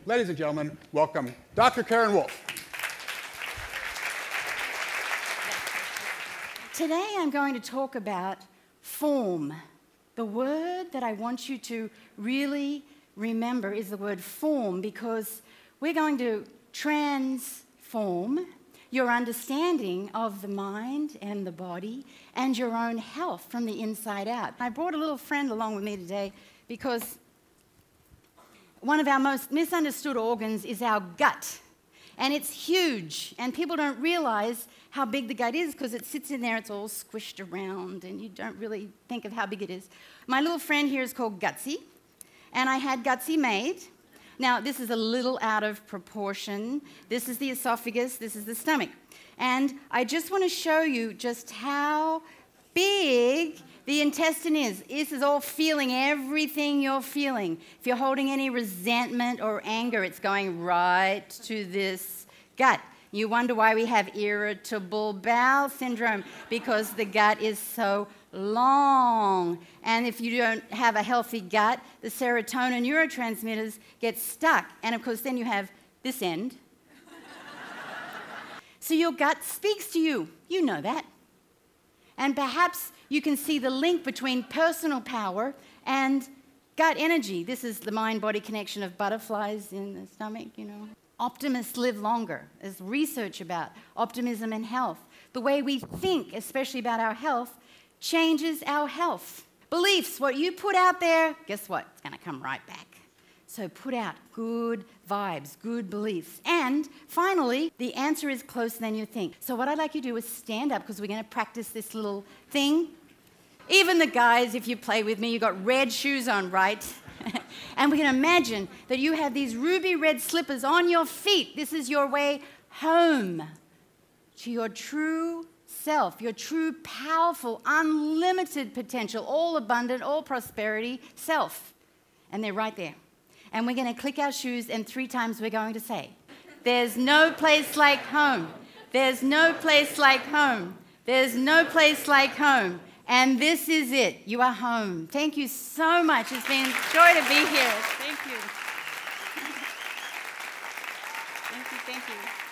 Ladies and gentlemen, welcome Dr. Karen Wolf. Today I'm going to talk about form. The word that I want you to really remember is the word form, because we're going to transform your understanding of the mind and the body and your own health from the inside out. I brought a little friend along with me today because one of our most misunderstood organs is our gut. And it's huge, and people don't realize how big the gut is because it sits in there, it's all squished around, and you don't really think of how big it is. My little friend here is called Gutsy, and I had Gutsy made. Now, this is a little out of proportion. This is the esophagus, this is the stomach. And I just want to show you just how big the intestine is. This is all feeling everything you're feeling. If you're holding any resentment or anger, it's going right to this gut. You wonder why we have irritable bowel syndrome, because the gut is so long. And if you don't have a healthy gut, the serotonin neurotransmitters get stuck. And of course, then you have this end. So your gut speaks to you. You know that. And perhaps you can see the link between personal power and gut energy. This is the mind-body connection of butterflies in the stomach, you know. Optimists live longer. There's research about optimism and health. The way we think, especially about our health, changes our health. Beliefs, what you put out there, guess what? It's going to come right back. So put out good vibes, good beliefs. And finally, the answer is closer than you think. So what I'd like you to do is stand up, because we're going to practice this little thing. Even the guys, if you play with me, you've got red shoes on, right? And we can imagine that you have these ruby red slippers on your feet. This is your way home to your true self, your true, powerful, unlimited potential, all abundant, all prosperity self. And they're right there. And we're going to click our shoes, and 3 times we're going to say, there's no place like home. There's no place like home. There's no place like home. And this is it. You are home. Thank you so much. It's been a joy to be here. Thank you. Thank you, thank you.